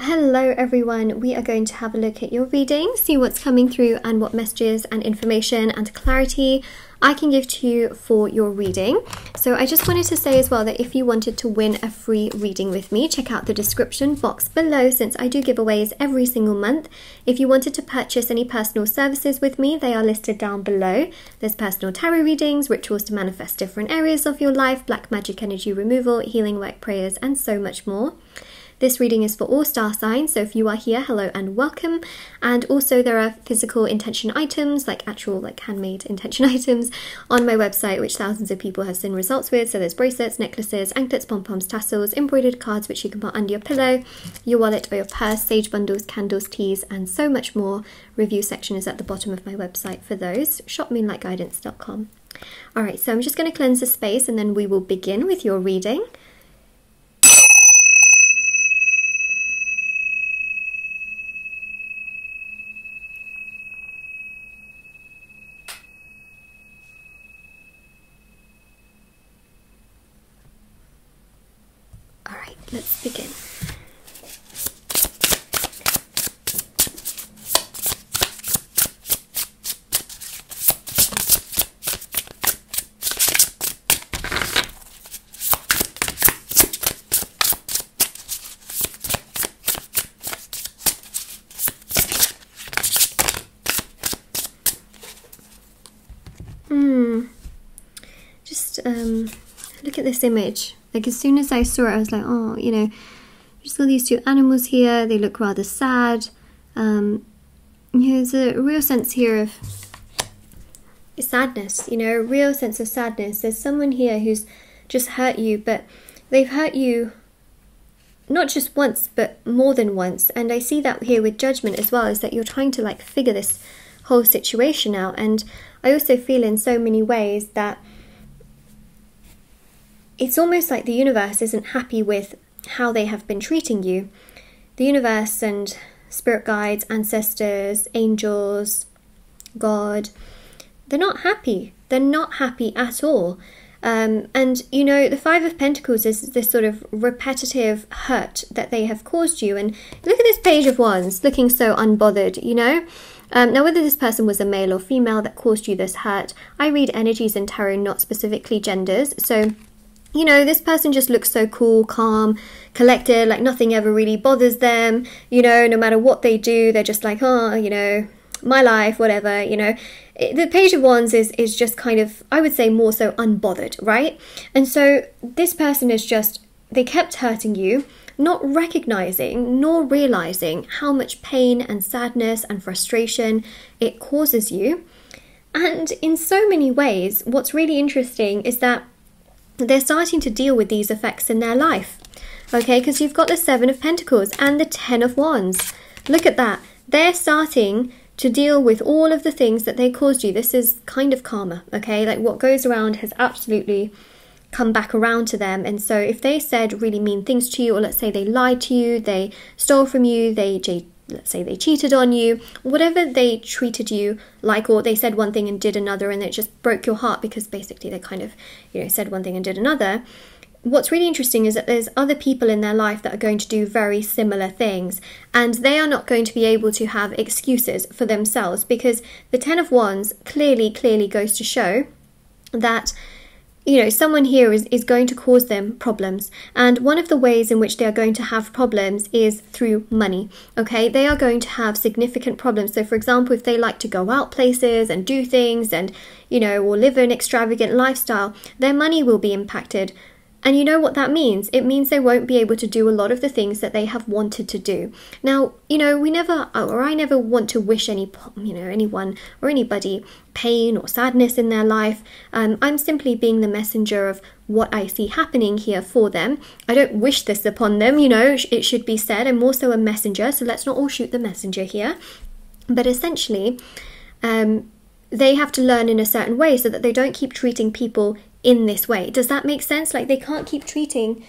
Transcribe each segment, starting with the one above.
Hello everyone, we are going to have a look at your reading, see what's coming through and what messages and information and clarity I can give to you for your reading. So I just wanted to say as well that if you wanted to win a free reading with me, check out the description box below since I do giveaways every single month. If you wanted to purchase any personal services with me, they are listed down below. There's personal tarot readings, rituals to manifest different areas of your life, black magic energy removal, healing work prayers and so much more. This reading is for all star signs, so if you are here, hello and welcome. And also there are physical intention items, like actual handmade intention items on my website, which thousands of people have seen results with. So there's bracelets, necklaces, anklets, pom-poms, tassels, embroidered cards which you can put under your pillow, your wallet or your purse, sage bundles, candles, teas and so much more. Review section is at the bottom of my website for those. Shop moonlightguidance.com. Alright, so I'm just going to cleanse the space and then we will begin with your reading. Let's begin. Just look at this image. Like as soon as I saw it, I was like, oh, you know, just got these two animals here. They look rather sad. There's a real sense here of sadness, you know, a real sense of sadness. There's someone here who's just hurt you, but they've hurt you not just once, but more than once. And I see that here with judgment as well, is that you're trying to figure this whole situation out. And I also feel in so many ways that it's almost like the universe isn't happy with how they have been treating you. The universe and spirit guides, ancestors, angels, God, they're not happy. They're not happy at all. And, you know, the Five of Pentacles is this sort of repetitive hurt that they have caused you. And look at this Page of Wands, looking so unbothered, you know. Now, whether this person was a male or female that caused you this hurt, I read energies in tarot, not specifically genders. So, you know, this person just looks so cool, calm, collected, like nothing ever really bothers them, you know, no matter what they do, they're just like, oh, you know, my life, whatever, you know. The Page of Wands is just kind of, I would say, more so unbothered, right? And so this person is just, they kept hurting you, not recognizing nor realizing how much pain and sadness and frustration it causes you. And in so many ways, what's really interesting is that they're starting to deal with these effects in their life, okay? Because you've got the Seven of Pentacles and the Ten of Wands. Look at that. They're starting to deal with all of the things that they caused you. This is kind of karma, okay? Like what goes around has absolutely come back around to them. And so if they said really mean things to you, or let's say they lied to you, they stole from you, let's say they cheated on you, whatever they treated you like, or they said one thing and did another and it just broke your heart because basically they kind of, you know, said one thing and did another. What's really interesting is that there's other people in their life that are going to do very similar things, and they are not going to be able to have excuses for themselves, because the Ten of Wands clearly goes to show that, you know, someone here is going to cause them problems. And one of the ways in which they are going to have problems is through money, okay? They are going to have significant problems. So, for example, if they like to go out places and do things and, you know, or live an extravagant lifestyle, their money will be impacted. And you know what that means? It means they won't be able to do a lot of the things that they have wanted to do. Now, you know, I never want to wish anyone or anybody pain or sadness in their life. I'm simply being the messenger of what I see happening here for them. I don't wish this upon them, you know, it should be said. I'm also a messenger, so let's not all shoot the messenger here. But essentially, they have to learn in a certain way so that they don't keep treating people in this way. Does that make sense? Like they can't keep treating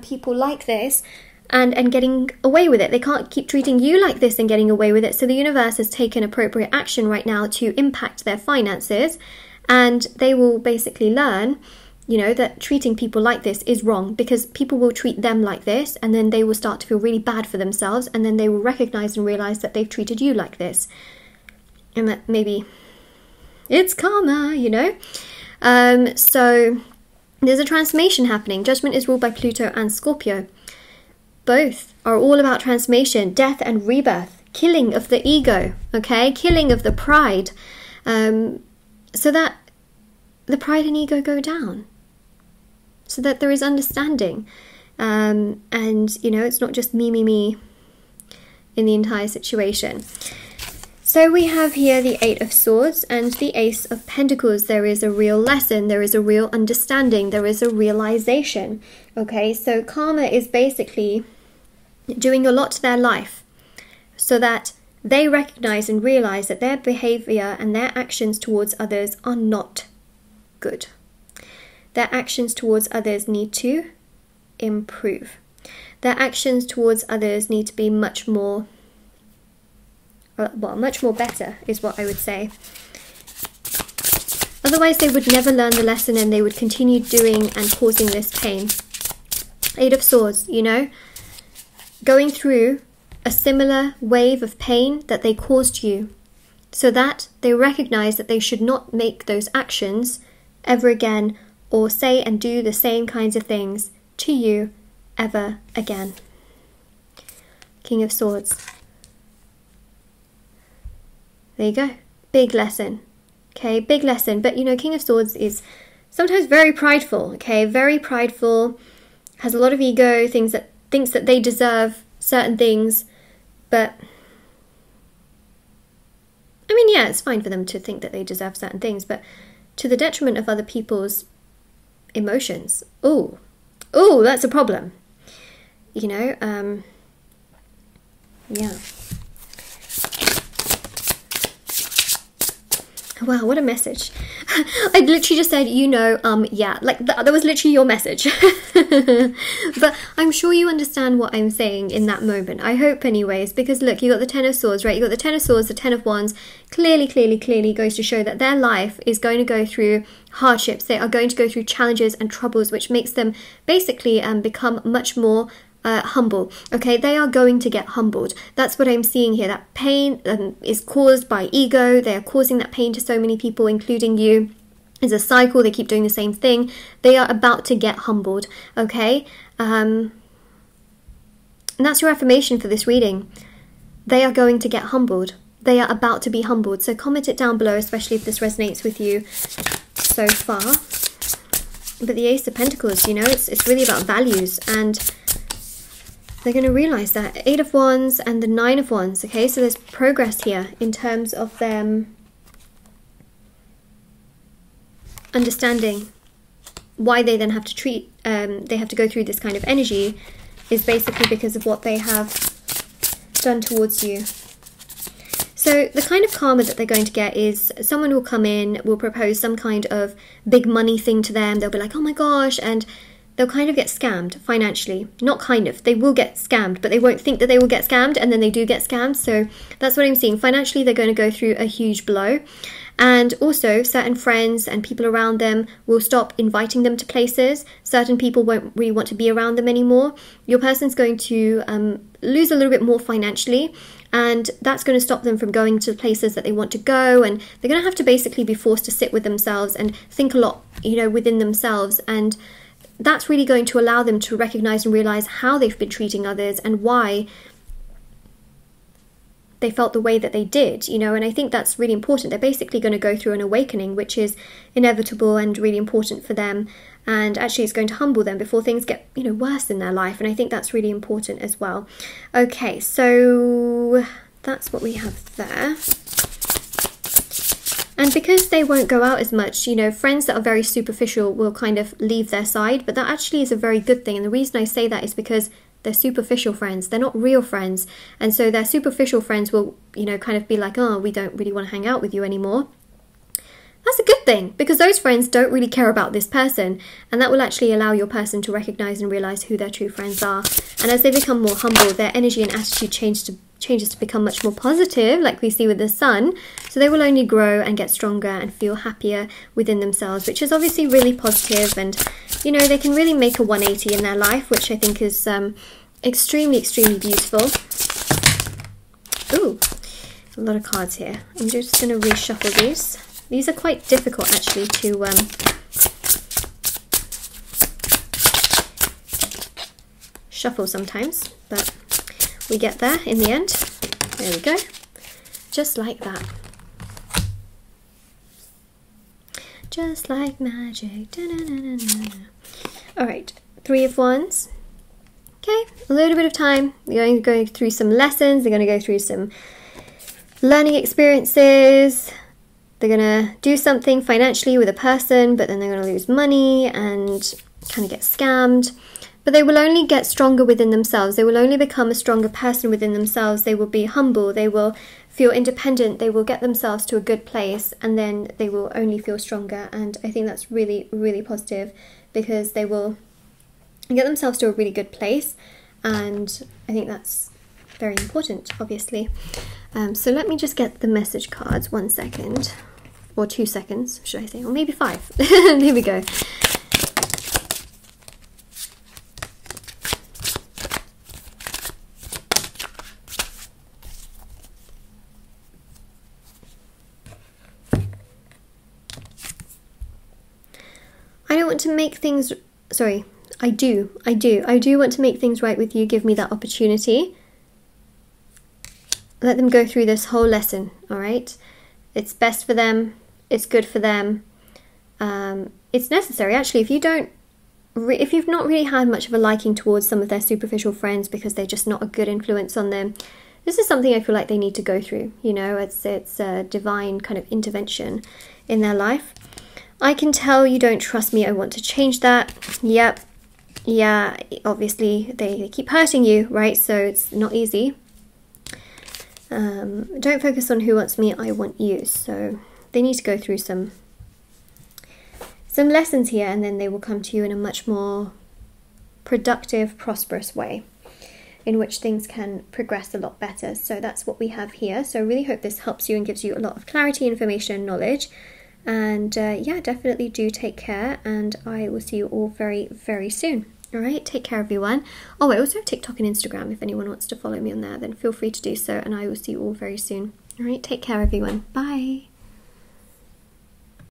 people like this and getting away with it. They can't keep treating you like this and getting away with it. So the universe has taken appropriate action right now to impact their finances, and they will basically learn you know, that treating people like this is wrong, because people will treat them like this and then they will start to feel really bad for themselves, and then they will recognize and realize that they've treated you like this, and that maybe it's karma, you know. So there's a transformation happening. Judgment is ruled by Pluto and Scorpio. Both are all about transformation, death and rebirth, killing of the ego, okay, killing of the pride, so that the pride and ego go down, so that there is understanding, and, you know, it's not just me in the entire situation. So we have here the Eight of Swords and the Ace of Pentacles. There is a real lesson, there is a real understanding, there is a realization, okay? So karma is basically doing a lot to their life so that they recognize and realize that their behavior and their actions towards others are not good. Their actions towards others need to improve. Their actions towards others need to be much more, well, much more better is what I would say. Otherwise they would never learn the lesson and they would continue doing and causing this pain. Eight of Swords, you know, going through a similar wave of pain that they caused you, so that they recognize that they should not make those actions ever again, or say and do the same kinds of things to you ever again. King of Swords. There you go. Big lesson. Okay, big lesson. But you know, King of Swords is sometimes very prideful, okay, very prideful, has a lot of ego, thinks that they deserve certain things, but I mean, yeah, it's fine for them to think that they deserve certain things, but to the detriment of other people's emotions. Oh, that's a problem. You know, yeah. Wow, what a message. I literally just said, you know, yeah, like that was literally your message. But I'm sure you understand what I'm saying in that moment. I hope anyways, because look, you got the Ten of Swords, right? You got the Ten of Swords, the Ten of Wands. Clearly goes to show that their life is going to go through hardships. They are going to go through challenges and troubles, which makes them basically become much more humble. Okay, they are going to get humbled. That's what I'm seeing here. That pain is caused by ego. They are causing that pain to so many people, including you. It's a cycle. They keep doing the same thing. They are about to get humbled. Okay, and that's your affirmation for this reading. They are going to get humbled. They are about to be humbled. So comment it down below, especially if this resonates with you so far. But the Ace of Pentacles, you know, it's really about values, and they're going to realize that. Eight of Wands and the Nine of Wands. Okay, so there's progress here in terms of them understanding why they then have to treat, they have to go through this kind of energy, is basically because of what they have done towards you. So the kind of karma that they're going to get is someone will come in, will propose some kind of big money thing to them. They'll be like, oh my gosh, and they'll kind of get scammed financially. Not kind of, they will get scammed, but they won't think that they will get scammed, and then they do get scammed. So that's what I'm seeing. Financially, they're going to go through a huge blow. And also, certain friends and people around them will stop inviting them to places. Certain people won't really want to be around them anymore. Your person's going to lose a little bit more financially, and that's going to stop them from going to places that they want to go, and they're going to have to basically be forced to sit with themselves and think a lot, you know, within themselves. And that's really going to allow them to recognize and realize how they've been treating others and why they felt the way that they did, you know. And I think that's really important. They're basically going to go through an awakening, which is inevitable and really important for them, and actually it's going to humble them before things get, you know, worse in their life. And I think that's really important as well. Okay, so that's what we have there. And because they won't go out as much, you know, friends that are very superficial will kind of leave their side, but that actually is a very good thing. And the reason I say that is because they're superficial friends. They're not real friends. And so their superficial friends will, you know, kind of be like, oh, we don't really want to hang out with you anymore. That's a good thing, because those friends don't really care about this person, and that will actually allow your person to recognize and realize who their true friends are. And as they become more humble, their energy and attitude changes to become much more positive, like we see with the sun. So they will only grow and get stronger and feel happier within themselves, which is obviously really positive. And, you know, they can really make a 180 in their life, which I think is extremely, extremely beautiful. Ooh, a lot of cards here. I'm just going to reshuffle these. These are quite difficult actually to shuffle sometimes, but we get there in the end. There we go, just like that, just like magic. All right, Three of Wands. Okay, a little bit of time. They're going to go through some lessons. They're going to go through some learning experiences. They're going to do something financially with a person, but then they're going to lose money and kind of get scammed. But they will only get stronger within themselves. They will only become a stronger person within themselves. They will be humble. They will feel independent. They will get themselves to a good place, and then they will only feel stronger. And I think that's really, really positive, because they will get themselves to a really good place. And I think that's very important, obviously. So let me just get the message cards. 1 second. Or 2 seconds, should I say? Or maybe 5. Here we go. I don't want to make things... Sorry, I do want to make things right with you. Give me that opportunity. Let them go through this whole lesson, all right? It's best for them. It's good for them. It's necessary, actually. If you've not really had much of a liking towards some of their superficial friends because they're just not a good influence on them, this is something I feel like they need to go through. You know, it's a divine kind of intervention in their life. I can tell you don't trust me. I want to change that. Yep. Yeah, obviously they keep hurting you, right? So it's not easy. Don't focus on who wants me, I want you. So they need to go through some lessons here, and then they will come to you in a much more productive, prosperous way in which things can progress a lot better. So that's what we have here. So I really hope this helps you and gives you a lot of clarity, information, and knowledge. And yeah, definitely do take care, and I will see you all very, very soon. All right, take care, everyone. Oh, I also have TikTok and Instagram. If anyone wants to follow me on there, then feel free to do so, and I will see you all very soon. All right, take care, everyone. Bye.